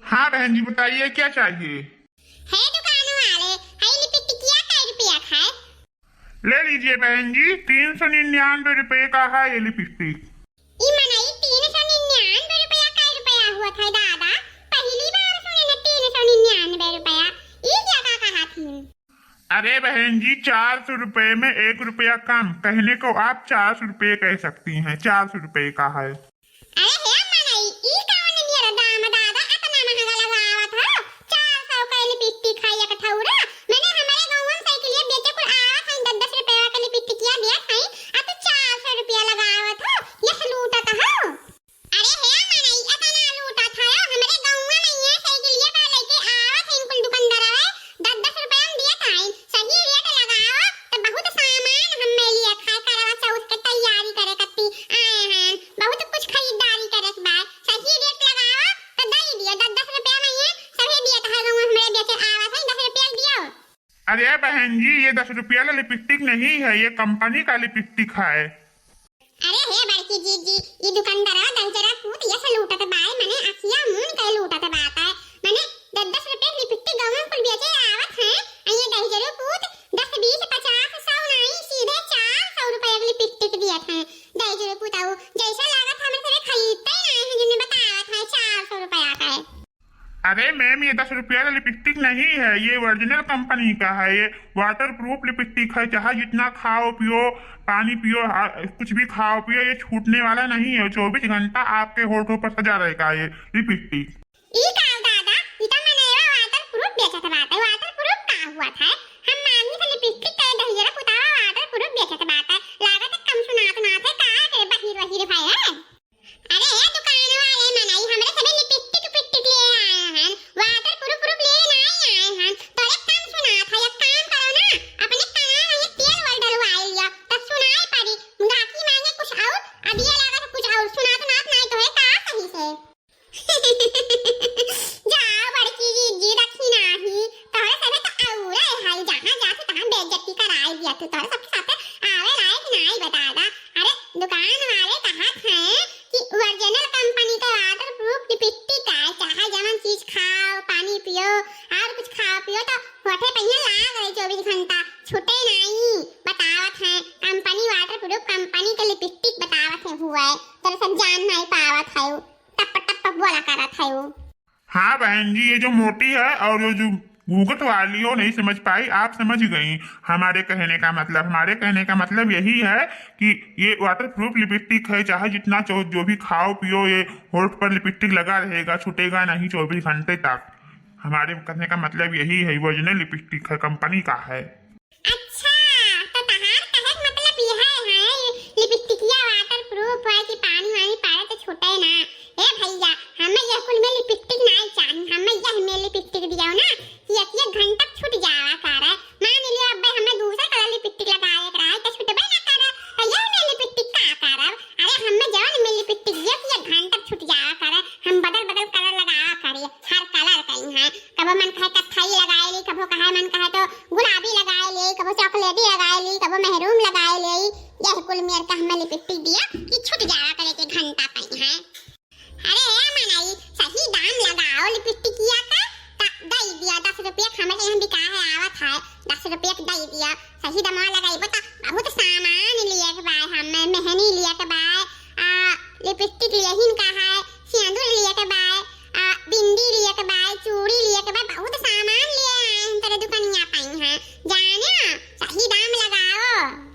हाँ बहन जी बताइए क्या चाहिए। है दुकान वाले है लिपस्टिक क्या रुपया खाए। ले लीजिए बहन जी, 399 रुपए का है ये लिपस्टिक। ई मनाई 399 रुपया का रुपया हुआ था दादा। पहली बार सुने ना 399 रुपया। ई क्या कहा थी? अरे बहन जी 400 रुपए में 1 रुपया कम, कहने को आप 400 रुपए कह सकती हैं, 400 रुपए का है। अरे हे मनाई ई कौन मेरा दाम दादा इतना महंगा लगावा था। 400 का लिपस्टिक है एक ठौरा। मैंने हमारे गांव में साइकिल बेचे कुल आवा था 10 रुपया का लिपस्टिक या दिया था। अब तो 400 रुपया लगावा था। ये लूटा था। अरे हे मनाई इतना लूटा था हमारे गांव में नहीं है साइकिल ये वाले के आवा था इनकुल दुकानदार है 10 रुपया में दिया था। सही रेट लगाओ तो बहुत सामान हम लिए खा करवा चौथ के तैयारी करे कत्ती आए हैं। बहुत कुछ खरीदारी करे के बाद सही रेट लगाओ तो दे दिया 10 रुपया में ये सभी दिया था गांव हमारे बेचे आवा था 10 रुपया दियो। अरे बहन जी ये 10 रुपया का लिपस्टिक नहीं है, ये कंपनी का लिपस्टिक है। अरे हे बड़की जी ये दुकानदार दंजरा पूत ये से लूटा तो बाय मैंने अखिया मुन के लूटा तो बात है। मैंने 10 रुपए लिपस्टिक गांव में कुल बेचे आवत है। ये दंजरा पूत 10 20 50 100 नहीं सीधे 400 रुपए की लिपस्टिक दिया था। दंजरा पूत आओ जैसा लागत हमें से खरीदते ही नहीं है जिन्हें बताया था 400 रुपया का है। अरे मैम ये 10 रुपया का लिपस्टिक नहीं है, ये ओरिजिनल कंपनी का है। ये वाटर प्रूफ लिपस्टिक है, चाहे जितना खाओ पियो पानी पियो कुछ भी खाओ पियो ये छूटने वाला नहीं है। 24 घंटा आपके होठों पर सजा रहेगा ये लिपस्टिक। ई का दादा ई तो मैंने वाटर प्रूफ बेचा था बात है। वाटर प्रूफ का हुआ था हम मांगी था लिपस्टिक का दहिजरा पुतावा वाटर प्रूफ बेचा था बात है। लागत कम सुनात ना थे का के बहिर वहिर भाई है। अरे ये दुकान वाले मनाई हमरे सभी लिपस्टिक पिस्टिक ले आए हैं वाटर प्रूफ ले नहीं आए हैं। तो एक काम सुना था एक काम करो ना अपने कान में तेल वल डलवा लिया तो सुनाई पड़ी गाकी मांगे कुछ और अब ये लागत कुछ और सुनात नात नहीं तो है का सही से। जाओ बड़की जी रखी नाही तोरे सबे तो औरे हाल जहां जाते तहां बेइज्जती कराई दिया तू तोरे सबके साथ आवे लायक नहीं बता दा। अरे दुकान वाले कहा थे कि ओरिजिनल कंपनी का वाटर प्रूफ लिपस्टिक है चाहे जवन चीज खाओ पानी पियो और कुछ खाओ पियो तो होठे पहिया लाग रहे 24 घंटा छूटे नहीं बतावत है। कंपनी वाटर प्रूफ कंपनी का लिपस्टिक बतावत है हुआ है तो सब जान नहीं पावत है टप टप बोला करत है वो। हाँ बहन जी ये जो मोटी है और ये जो घूंघट वाली हो नहीं समझ पाई, आप समझ गई हमारे कहने का मतलब। हमारे कहने का मतलब यही है कि ये वाटर प्रूफ लिपस्टिक है, चाहे जितना जो भी खाओ पियो ये होठ पर लिपस्टिक लगा रहेगा, छूटेगा नहीं 24 घंटे तक। हमारे कहने का मतलब यही है, ओरिजिनल लिपस्टिक है, कंपनी का है। अच्छा तो तहार कहे मतलब यह है लिपस्टिक या वाटर प्रूफ है कि पानी वानी पाए तो छूटे ना। ए भैया हमें यह कुल में लिपस्टिक नहीं चाहिए, हमें यह में लिपस्टिक दियो ना एक घंटा छूट जावा करे। मान लियो अब हमें दूसरा कलर लिपस्टिक लगाए रहा है तो छूटबे ना करे तो यह में लिपस्टिक का करब। अरे हमें जवन में लिपस्टिक दियो कि 1 घंटा छूट जावा करे हम बदल बदल कलर लगाया करे हर कलर कहीं है। कबो मन कहे कत्थई लगाए ली कबो कहे मन कहे तो गुलाबी लगाए ली कबो चॉकलेटी लगाए ली कबो मेहरून लगाए ली। यह कुल मेर का हमें लिपस्टिक दिया कि छूट जावा करे के घंटा कहीं है। अरे मनाई सही दाम लगाओ लिपस्टिक या का दे दिया 10 रुपया हमारे यहाँ बिका है आवत है 10 रुपया दे दिया सही दाम लगाइबो तो बहुत सामान लिए के बाय हमें मेहंदी लिए के बाय लिपस्टिक लेहिन का है सिंदूर लिए के बाय बिंदी लिए के बाय चूड़ी लिए के बाय बहुत सामान लिए आए हैं तेरे दुकानिया पाई हैं जाने सही दाम लगाओ।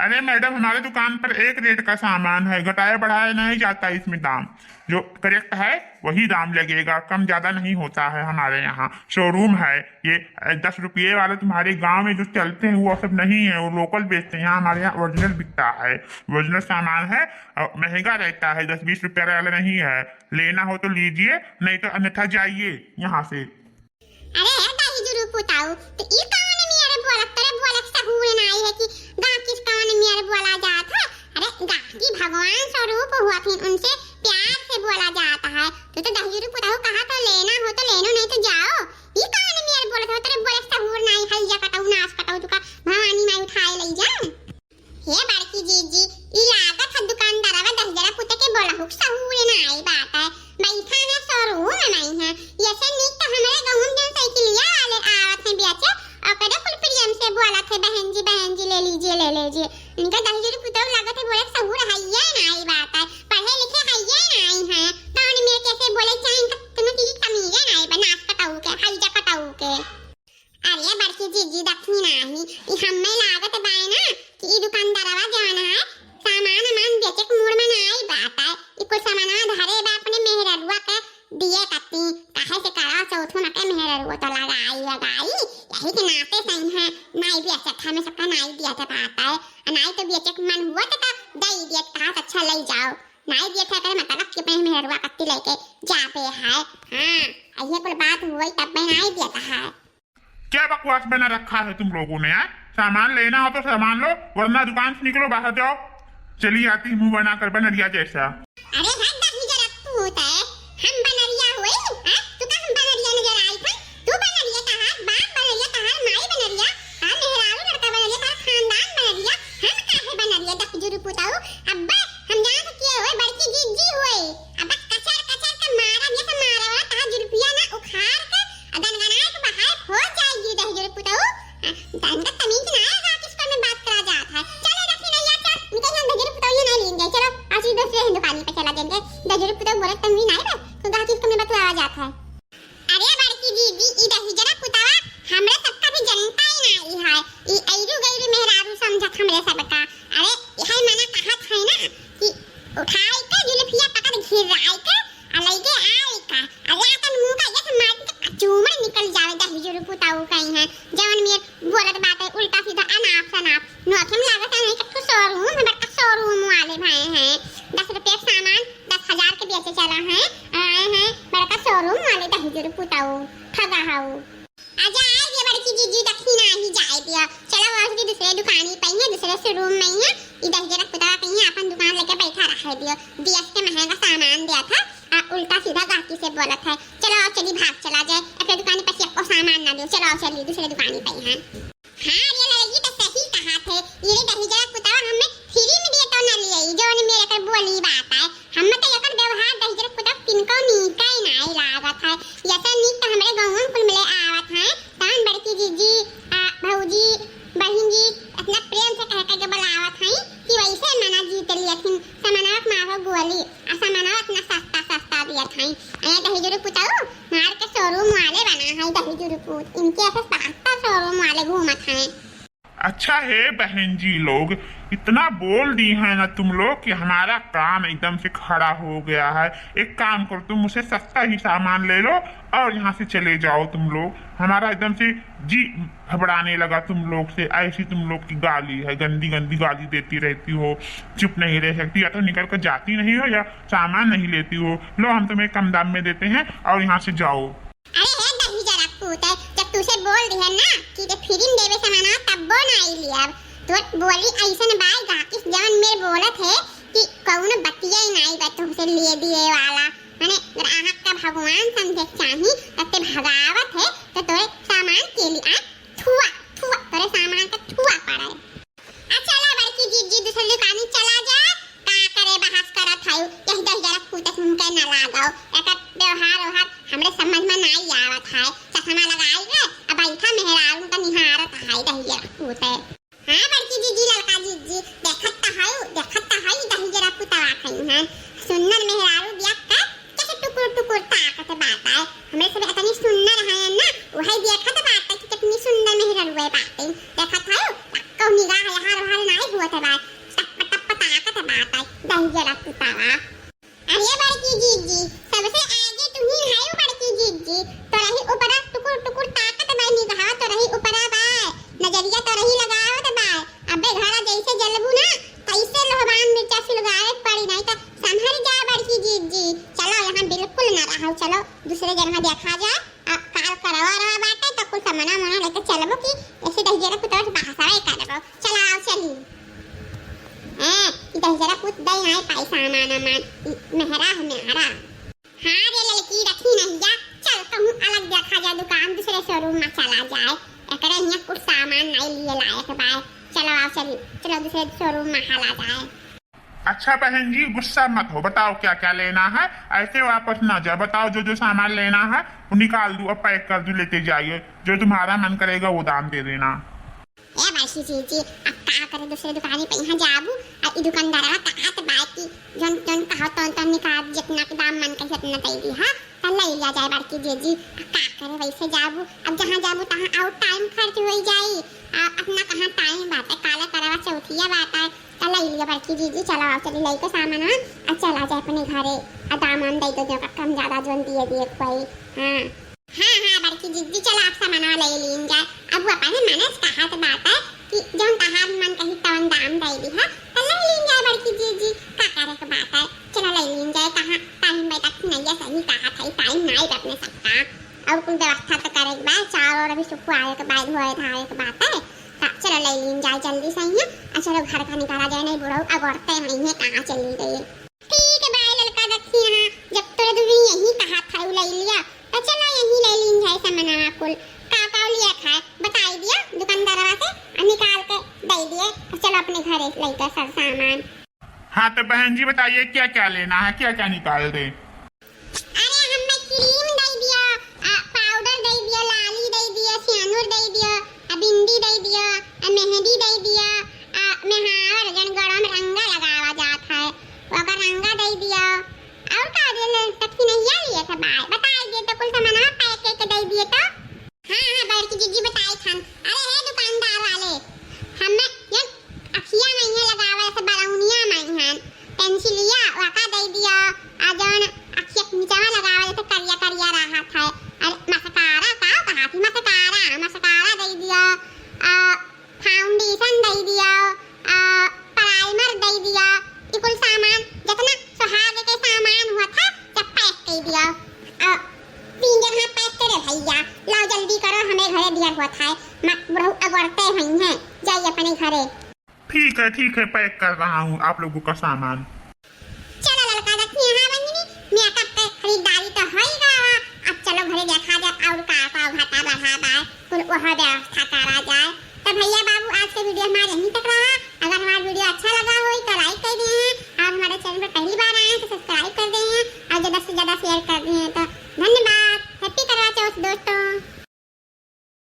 अरे मैडम हमारे दुकान पर एक रेट का सामान है, घटाया बढ़ाया नहीं जाता इसमें दाम। जो करेक्ट है वही दाम लगेगा, कम ज्यादा नहीं होता है। हमारे यहाँ शोरूम है, ये 10 रुपये वाले तुम्हारे गांव में जो चलते हैं वो सब नहीं है, वो लोकल बेचते हैं। यहाँ हमारे यहाँ ओरिजिनल बिकता है, ओरिजिनल सामान है और महंगा रहता है, 10-20 रुपये वाला नहीं है। लेना हो तो लीजिए नहीं तो अन्यथा जाइए यहाँ से। अरे दाही जरूर पुताऊ तो ई कौन मेरे बोला तेरे बोला सहूर नहीं है कि गांव किस कौन मेरे बोला जाता है। अरे गांव की भगवान स्वरूप हुआ थी उनसे प्यार से बोला जाता है। तो दाही जरूर पुताऊ कहा तो लेना हो तो लेनो नहीं तो जाओ। ई कौन मेरे बोला था तेरे बोला सहूर नहीं है या कटाऊ नाश कटाऊ तुका भवानी में उठाए ले जा। हे बड़की जी ई लागत है दुकानदार 10 जरा पुते के बोला हुक सहूर नहीं बात है बैठा है स्वरूप नहीं हैं। ऐसे नहीं तो हमारे गांव में जन साइकिलिया वाले आवत हैं बेचे और करे कुल प्रियम से बोला थे बहन जी ले लीजिए। इनका 10 रुपये पुतौ लागत है बोले सबूर हइया ना आई बात है पढ़े लिखे हइया ना आई हैं कौन में कैसे बोले चाहे इनका तुम्हें की कमीज ना आई बनास कटाऊ के हइजा कटाऊ के। अरे बड़की जीजी दखनी नाही ई हम्मे लागत बाय ना कि ई दुकानदारवा जवान है सामान बेचे के मूड में ना आई बात है ई को सामान धरे बा अपने मेहररुआ के दिए कत्ती काहे से करा चौथो ना के मेहररुआ तो लगाई यही के नाते सही है नाई भी अच्छा में सबका नाई दिया था पाता है नाई तो बेचे के मन हुआ तो दई दिया कहा अच्छा ले जाओ नाई दिया था करे मतलब कि अपने मेहररुआ कत्ती लेके जा पे है हां ये कोई बात हुई तब मैं नाई दिया था है। क्या बकवास बना रखा है तुम लोगों ने? सामान लेना हो तो सामान लो वरना दुकान से निकलो बाहर जाओ। चली आती मुंह बनाकर बनरिया जैसा। अरे हद दही जरा पूत है हम बनरिया हुए हां तू का हम बनरिया नजर आई था तू बनरिया कहा बाप बनरिया कहा माई बनरिया हां मेहरारू लड़का बनरिया कहा खानदान बनरिया हम काहे बनरिया दही जरू पूताऊ अब्बा हम जान सकिए होए बड़की जीजी हुए अब्बा कचर का मारा ये तो मारा वाला कहा रुपया ना उखाड़ के अदन गना के बाहर हो जाएगी दही जरू पूताऊ तंगा तमीज ना आएगा किसको में बात करा जात है चलो रखी नहीं आता इनके हम दही जरू पूताऊ नहीं लेंगे चलो आज दूसरे दुकान पे चला देंगे दही जरू पूताऊ बोले तंगी नहीं रे तो गा किसको में बतलाया जाता है। अरे बड़की दीदी ई दही जरा पूतावा हमरे सबका भी जनता ही नहीं है ई ऐरू गैरू मेहरारू समझत हमरे सबका। अरे यही मना कहत है ना कि उठाई के जुल्फिया पकड़ घिराई के अलैगे आई का अरे अपन मुंह का ये मार के चूमड़ निकल जावे दही जरू पूताऊ कहीं है जवन में बोलत बात है उल्टा सीधा अनाप शनाप नोखम लागत है कि शोरूम है बड़का शोरूम वाले भाई हैं 10 रुपए का सामान 10,000 के बेचे चला है आए हैं बड़का शोरूम वाले दही जरू पूताऊ ठगा हाउ आजा आए ये बड़की जीजी दखनी नहीं जाए दिया चलो वहां से दूसरे दुकानी पे है दूसरे शोरूम में है इधर जरा पूतावा कहीं अपन दुकान लेके बैठा रहा है दिया के महंगा सामान दिया था उल्टा सीधा गाकी से बोला था चलो आओ चली भाग चला जाए अपने दुकान पर से सामान ना दो चलो आओ चलिए दूसरे दुकानी पे हैं। हां ये लड़की तो सही कहा थे ये दही जरा पूतावा हमें फ्री में दिए तो ना लिए जो ने मेरे कर बोली बात है हम तो ये कर व्यवहार दही जरा पूतावा किनको नीका ही नहीं लागत है ऐसा नी तो हमारे गांव में कुल मिले आवत है तान बड़की जीजी भौजी बहन जी अपना प्रेम से कह के बुलावत है कि वैसे मना जीत लियथिन सामानक मारो गोली आ सामानक अपना सस्ता दिया था ए दही जरू पूताऊ मार के शोरूम वाले बना है दही जरू पूत इनके ऐसे सस्ता शोरूम वाले घूमत हैं। अच्छा है बहन जी लोग इतना बोल दी है ना तुम लोग कि हमारा काम एकदम से खड़ा हो गया है। एक काम करो तुम मुझसे सस्ता ही सामान ले लो और यहाँ से चले जाओ तुम लोग। हमारा एकदम से जी घबराने लगा तुम लोग से ऐसी तुम लोग की गाली है गंदी गंदी गाली देती रहती हो चुप नहीं रह सकती या तो निकल कर जाती नहीं हो या सामान नहीं लेती हो। लो हम तुम्हें कम दाम में देते हैं और यहाँ से जाओ। अरे है दही जरा पूत जब तुझे बोल दी है ना कि ते फ्री में देवे सामान तब वो नहीं लिया तो बोली ऐसा न बाई गाकिस जवन मेरे बोलत है कि कौन बतिया ही नहीं बा तुमसे ले दिए वाला माने अगर आहक का भगवान समझे चाही तते भगावत है तो तोरे सामान के लिए थुआ तोरे सामान का थुआ पड़ा है। चला बड़की जीजी दूसरी दुकान चला जा का करे बहस करत है यही दही जरा पूत तुमके न लगाओ एक व्यवहार हमरे समझ में नहीं आवत है चश्मा लगाई रे अब बैठा मेहरारू का निहारत है दही जरा पूत हां बड़की जीजी लड़का जीजी देखत तो है दही जरा पूतवा खई है सुन्नर मेहरारू देख का कैसे टुकुर ताकत बात है हमरे सब इतनी सुन्नर है ना वही देखत बात है कि कितनी सुंदर मेहरारू है बात देखत है कौ निगाह यहाँ वहां नहीं हुआ था बात टप ताकत बात है दही जरा पूतवा। अरे बड़की जीजी सबसे आगे तुम ही है बड़की जीजी तो रही ऊपर टुकुर ताकत बाई निगाह तो रही ऊपर बाय नजरिया तो रही लगाओ तो बाय अबे घड़ा जैसे जलबू ना कैसे लोहबान मिर्चा सुलगावे पड़ी नहीं तो संभल जा बड़की जीजी चलो यहाँ बिल्कुल ना रहो चलो दूसरे जगह देखा जा काल करवा रहा बाटे तो कुछ सामान मना लेके चलबो कि ऐसे दही जरा कुछ भाषा ही करबो चलो आओ चली दही जरा कुछ दई नहीं पैसा माना मेहरा हाँ रे लड़की रखी नहीं जा चल कहूँ अलग देखा जा दुकान दूसरे शोरूम में चला जाए एकरे यहाँ कुछ सामान नहीं लिए लायक बाय चलो आओ चलो दूसरे शोरूम में हाला जाए। अच्छा बहन जी गुस्सा मत हो, बताओ क्या क्या लेना है, ऐसे वापस ना जाए। बताओ जो जो सामान लेना है वो निकाल दूं, अब पैक कर दूं, लेते जाइए। जो तुम्हारा मन करेगा वो दाम दे देना। ए बरसी जी अब का करे दूसरे दुकानी पे यहाँ जाबू आ ई दुकानदारवा कहत बाकी जन जन कहो तो निकाल जितना के दाम मन के जितना दे दी हां त ले लिया जाए बड़की जी का करे वैसे जाबू। अब जहां जाबू तहां आउट टाइम खर्च हो जाई अपना कहां टाइम बात है काला करवा चौथिया बात है त ले लिया बड़की जी चलो आओ चली लई के सामान आ चला जाए अपने घरे आ दाम हम दे दो जो कम ज्यादा जोन दिए कोई। हां हां बड़की जी चलो आप सामान ले लीन जाए। अब अपने मनस कहा तो बात है कि जौन तहार मन कही तवन दाम दे दी हां त ले लीन जाए बड़की जी का करे के बात है चलो ले लीन जाए। कहां टाइम में तक नहीं सही कहा था टाइम नहीं अपने सकता और कुल व्यवस्था तो करे के बाद चार और अभी सुखु आए के बाद होए धाए के बात है त चलो ले लीन जाए जल्दी सही है। आ चलो घर का निकाला जाए नहीं बुढ़ऊ अब औरतें नहीं है कहां चली गई। ठीक है भाई लड़का देखी यहां जब तोरे दूरी यही कहा था ले लिया तो चलो यही ले लीन जाए सामान कुल का लिया खाए बताई दिया दुकानदारवा से निकाल के दे दिए चलो अपने घरे लेकर सब सामान। हाँ तो बहन जी बताइए क्या क्या लेना है, क्या क्या निकाल दे। अरे हमें क्रीम दे दिया पाउडर दे दिया लाली दे दिया सियानूर दे दिया बिंदी दे दिया मेहंदी दे दिया मेहार जन गरम रंगा लगावा जात है ओकर रंगा दे दिया और का दे तक नहीं लिए सब बताई दे तो कुल सामान पैक के दे दिए तो। हां बड़की जी बताई थन अरे हे दुकानदार वाले हमें ये अखियां नहीं है लगावे से बरौनिया नहीं है पेंसिलिया वाका दे दिया आ जौन अखियां नीचे लगावे तो करिया करिया रहा था अरे मस्कारा का कहा थी मस्कारा दे दिया फाउंडेशन दे दिया प्राइमर दे दिया ये कुल सामान जितना सुहाग के सामान हुआ था सब पैक कर दिया 3 जगह पैक करे भैया लाओ जल्दी करो हमें घरे दिया हुआ था बुढ़ऊ अगरते नहीं है जाइए अपने घरे। ठीक है पैक कर रहा हूँ आप लोगों का सामान। चलो लड़का देखी यहाँ बनी मेकअप के खरीदारी तो हो ही गया अब चलो घरे देखा जाए और का घाटा बढ़ा पाए कुल वह व्यवस्था करा जाए। तो भैया बाबू आज के वीडियो हमारे यहीं तक रहा। अगर हमारा वीडियो अच्छा लगा